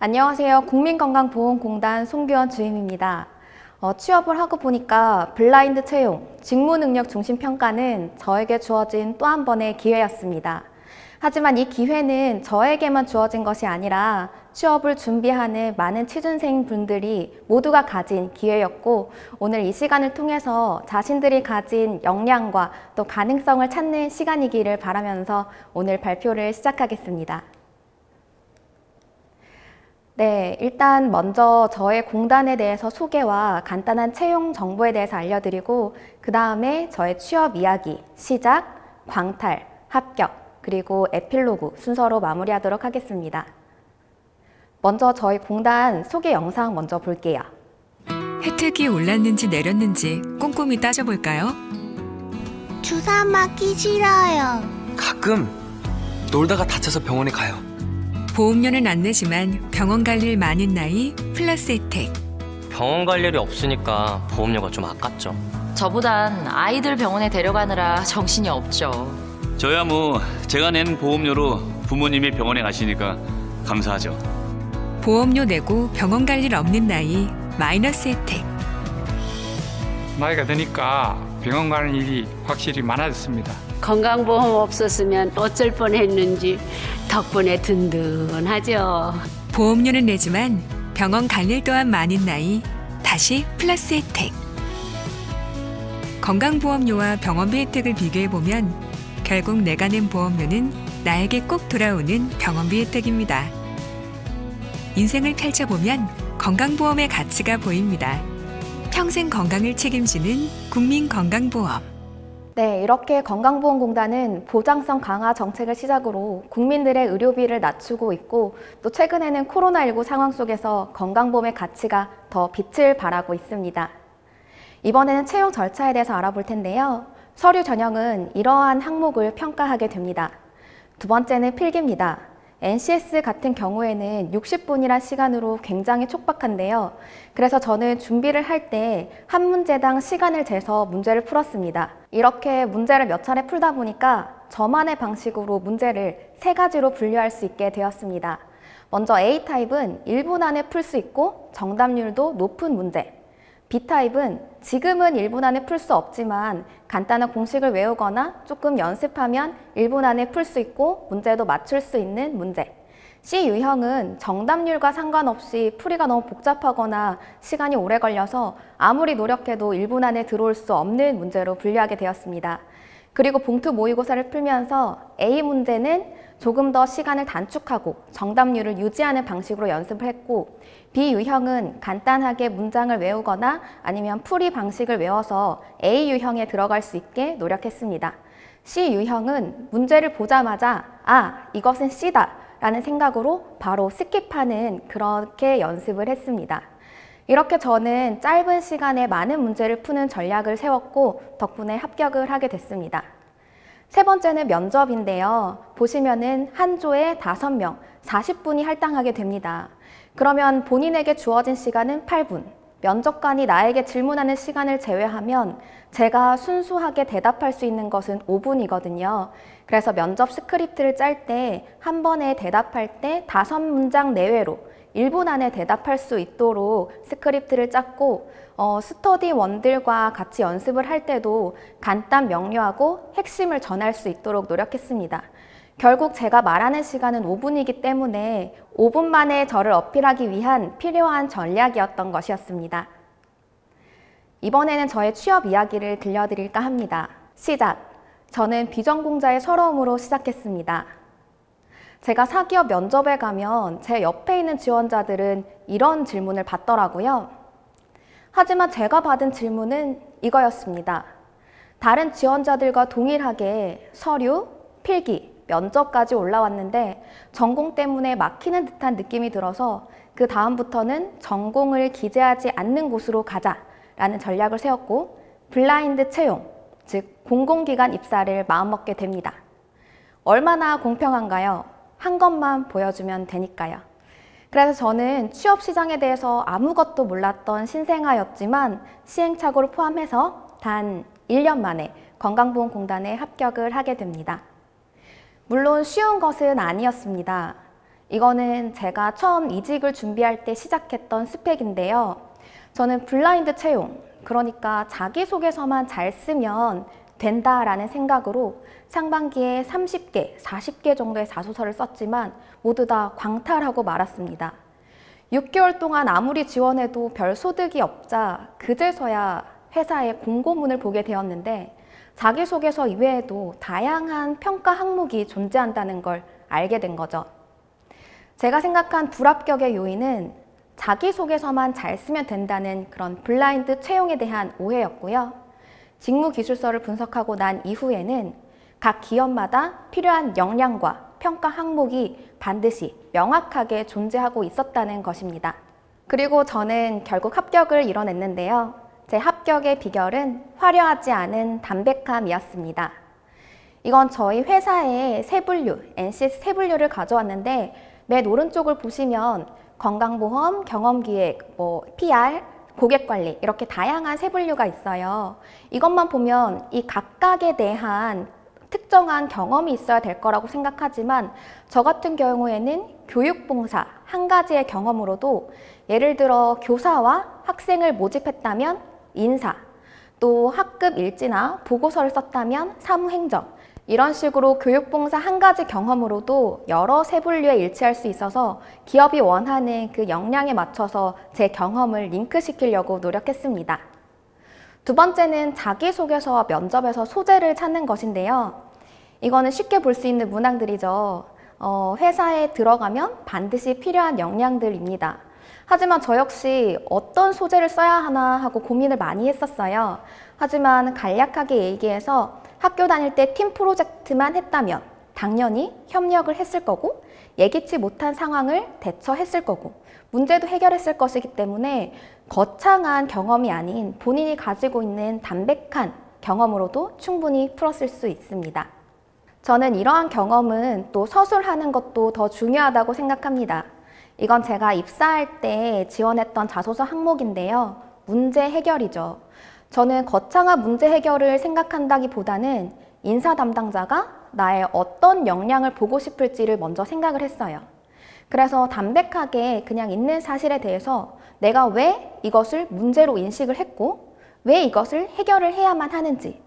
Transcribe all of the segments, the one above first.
안녕하세요. 국민건강보험공단 송규원 주임입니다. 취업을 하고 보니까 블라인드 채용, 직무능력 중심 평가는 저에게 주어진 또 한 번의 기회였습니다. 하지만 이 기회는 저에게만 주어진 것이 아니라 취업을 준비하는 많은 취준생 분들이 모두가 가진 기회였고, 오늘 이 시간을 통해서 자신들이 가진 역량과 또 가능성을 찾는 시간이기를 바라면서 오늘 발표를 시작하겠습니다. 네, 일단 먼저 저의 공단에 대해서 소개와 간단한 채용 정보에 대해서 알려드리고, 그 다음에 저의 취업 이야기, 시작, 광탈, 합격, 그리고 에필로그 순서로 마무리하도록 하겠습니다. 먼저 저희 공단 소개 영상 먼저 볼게요. 혜택이 올랐는지 내렸는지 꼼꼼히 따져볼까요? 주사 맞기 싫어요. 가끔 놀다가 다쳐서 병원에 가요. 보험료는 안 내지만 병원 갈 일 많은 나이 플러스 혜택. 병원 갈 일이 없으니까 보험료가 좀 아깝죠. 저보단 아이들 병원에 데려가느라 정신이 없죠. 저야 뭐 제가 낸 보험료로 부모님이 병원에 가시니까 감사하죠. 보험료 내고 병원 갈 일 없는 나이 마이너스 혜택. 나이가 드니까 병원 가는 일이 확실히 많아졌습니다. 건강보험 없었으면 어쩔 뻔했는지 덕분에 든든하죠. 보험료는 내지만 병원 갈 일 또한 많은 나이 다시 플러스 혜택. 건강보험료와 병원비 혜택을 비교해보면 결국 내가 낸 보험료는 나에게 꼭 돌아오는 병원비 혜택입니다. 인생을 펼쳐보면 건강보험의 가치가 보입니다. 평생 건강을 책임지는 국민건강보험. 네, 이렇게 건강보험공단은 보장성 강화 정책을 시작으로 국민들의 의료비를 낮추고 있고, 또 최근에는 코로나19 상황 속에서 건강보험의 가치가 더 빛을 발하고 있습니다. 이번에는 채용 절차에 대해서 알아볼 텐데요. 서류 전형은 이러한 항목을 평가하게 됩니다. 두 번째는 필기입니다. NCS 같은 경우에는 60분이란 시간으로 굉장히 촉박한데요. 그래서 저는 준비를 할 때 한 문제당 시간을 재서 문제를 풀었습니다. 이렇게 문제를 몇 차례 풀다 보니까 저만의 방식으로 문제를 3가지로 분류할 수 있게 되었습니다. 먼저 A타입은 1분 안에 풀 수 있고 정답률도 높은 문제. B타입은 지금은 1분 안에 풀 수 없지만 간단한 공식을 외우거나 조금 연습하면 1분 안에 풀 수 있고 문제도 맞출 수 있는 문제. C 유형은 정답률과 상관없이 풀이가 너무 복잡하거나 시간이 오래 걸려서 아무리 노력해도 1분 안에 들어올 수 없는 문제로 분류하게 되었습니다. 그리고 봉투 모의고사를 풀면서 A 문제는 조금 더 시간을 단축하고 정답률을 유지하는 방식으로 연습을 했고, B 유형은 간단하게 문장을 외우거나 아니면 풀이 방식을 외워서 A 유형에 들어갈 수 있게 노력했습니다. C 유형은 문제를 보자마자 이것은 C다 라는 생각으로 바로 스킵하는 그렇게 연습을 했습니다. 이렇게 저는 짧은 시간에 많은 문제를 푸는 전략을 세웠고 덕분에 합격을 하게 됐습니다. 세 번째는 면접인데요. 보시면은 한 조에 5명, 40분이 할당하게 됩니다. 그러면 본인에게 주어진 시간은 8분, 면접관이 나에게 질문하는 시간을 제외하면 제가 순수하게 대답할 수 있는 것은 5분이거든요. 그래서 면접 스크립트를 짤 때 한 번에 대답할 때 5문장 내외로 1분 안에 대답할 수 있도록 스크립트를 짰고, 스터디원들과 같이 연습을 할 때도 간단 명료하고 핵심을 전할 수 있도록 노력했습니다. 결국 제가 말하는 시간은 5분이기 때문에 5분 만에 저를 어필하기 위한 필요한 전략이었던 것이었습니다. 이번에는 저의 취업 이야기를 들려드릴까 합니다. 시작! 저는 비전공자의 서러움으로 시작했습니다. 제가 사기업 면접에 가면 제 옆에 있는 지원자들은 이런 질문을 받더라고요. 하지만 제가 받은 질문은 이거였습니다. 다른 지원자들과 동일하게 서류, 필기, 면접까지 올라왔는데 전공 때문에 막히는 듯한 느낌이 들어서 그 다음부터는 전공을 기재하지 않는 곳으로 가자라는 전략을 세웠고, 블라인드 채용, 즉 공공기관 입사를 마음먹게 됩니다. 얼마나 공평한가요? 한 것만 보여주면 되니까요. 그래서 저는 취업 시장에 대해서 아무것도 몰랐던 신생아였지만 시행착오를 포함해서 단 1년 만에 건강보험공단에 합격을 하게 됩니다. 물론 쉬운 것은 아니었습니다. 이거는 제가 처음 이직을 준비할 때 시작했던 스펙인데요. 저는 블라인드 채용, 그러니까 자기소개서만 잘 쓰면 된다라는 생각으로 상반기에 30개, 40개 정도의 자소서를 썼지만 모두 다 광탈하고 말았습니다. 6개월 동안 아무리 지원해도 별 소득이 없자 그제서야 회사의 공고문을 보게 되었는데 자기소개서 이외에도 다양한 평가 항목이 존재한다는 걸 알게 된 거죠. 제가 생각한 불합격의 요인은 자기소개서만 잘 쓰면 된다는 그런 블라인드 채용에 대한 오해였고요. 직무기술서를 분석하고 난 이후에는 각 기업마다 필요한 역량과 평가 항목이 반드시 명확하게 존재하고 있었다는 것입니다. 그리고 저는 결국 합격을 이뤄냈는데요. 제 합격의 비결은 화려하지 않은 담백함이었습니다. 이건 저희 회사의 세분류, NCS 세분류를 가져왔는데 맨 오른쪽을 보시면 건강보험, 경험기획, PR, 고객관리 이렇게 다양한 세분류가 있어요. 이것만 보면 이 각각에 대한 특정한 경험이 있어야 될 거라고 생각하지만 저 같은 경우에는 교육봉사 한 가지의 경험으로도 예를 들어 교사와 학생을 모집했다면 인사, 또 학급 일지나 보고서를 썼다면 사무행정 이런 식으로 교육봉사 한 가지 경험으로도 여러 세분류에 일치할 수 있어서 기업이 원하는 그 역량에 맞춰서 제 경험을 링크시키려고 노력했습니다. 두 번째는 자기소개서와 면접에서 소재를 찾는 것인데요. 이거는 쉽게 볼 수 있는 문항들이죠. 회사에 들어가면 반드시 필요한 역량들입니다. 하지만 저 역시 어떤 소재를 써야 하나 하고 고민을 많이 했었어요. 하지만 간략하게 얘기해서 학교 다닐 때 팀 프로젝트만 했다면 당연히 협력을 했을 거고 예기치 못한 상황을 대처했을 거고 문제도 해결했을 것이기 때문에 거창한 경험이 아닌 본인이 가지고 있는 담백한 경험으로도 충분히 풀었을 수 있습니다. 저는 이러한 경험은 또 서술하는 것도 더 중요하다고 생각합니다. 이건 제가 입사할 때 지원했던 자소서 항목인데요. 문제 해결이죠. 저는 거창한 문제 해결을 생각한다기보다는 인사 담당자가 나의 어떤 역량을 보고 싶을지를 먼저 생각을 했어요. 그래서 담백하게 그냥 있는 사실에 대해서 내가 왜 이것을 문제로 인식을 했고 왜 이것을 해결을 해야만 하는지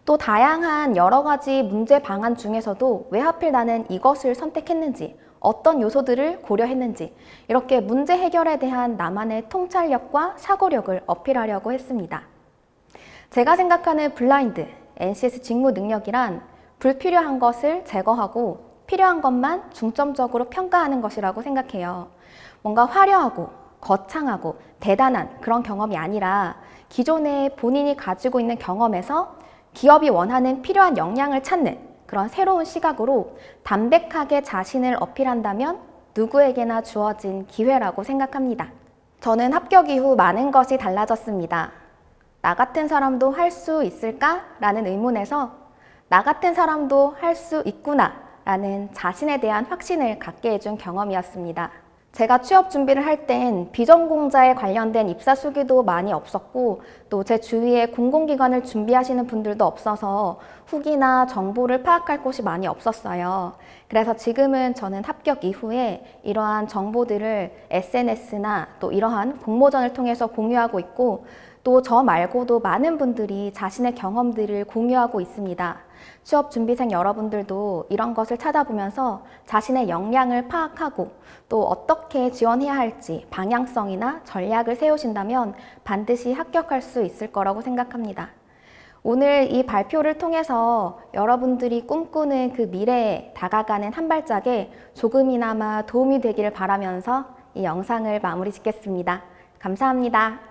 또 다양한 여러 가지 문제 방안 중에서도 왜 하필 나는 이것을 선택했는지 어떤 요소들을 고려했는지 이렇게 문제 해결에 대한 나만의 통찰력과 사고력을 어필하려고 했습니다. 제가 생각하는 블라인드, NCS 직무 능력이란 불필요한 것을 제거하고 필요한 것만 중점적으로 평가하는 것이라고 생각해요. 뭔가 화려하고 거창하고 대단한 그런 경험이 아니라 기존에 본인이 가지고 있는 경험에서 기업이 원하는 필요한 역량을 찾는 그런 새로운 시각으로 담백하게 자신을 어필한다면 누구에게나 주어진 기회라고 생각합니다. 저는 합격 이후 많은 것이 달라졌습니다. 나 같은 사람도 할 수 있을까? 라는 의문에서 나 같은 사람도 할 수 있구나 라는 자신에 대한 확신을 갖게 해준 경험이었습니다. 제가 취업 준비를 할 땐 비전공자에 관련된 입사 수기도 많이 없었고 또 제 주위에 공공기관을 준비하시는 분들도 없어서 후기나 정보를 파악할 곳이 많이 없었어요. 그래서 지금은 저는 합격 이후에 이러한 정보들을 SNS나 또 이러한 공모전을 통해서 공유하고 있고 또 저 말고도 많은 분들이 자신의 경험들을 공유하고 있습니다. 취업 준비생 여러분들도 이런 것을 찾아보면서 자신의 역량을 파악하고 또 어떻게 지원해야 할지 방향성이나 전략을 세우신다면 반드시 합격할 수 있을 거라고 생각합니다. 오늘 이 발표를 통해서 여러분들이 꿈꾸는 그 미래에 다가가는 한 발짝에 조금이나마 도움이 되기를 바라면서 이 영상을 마무리 짓겠습니다. 감사합니다.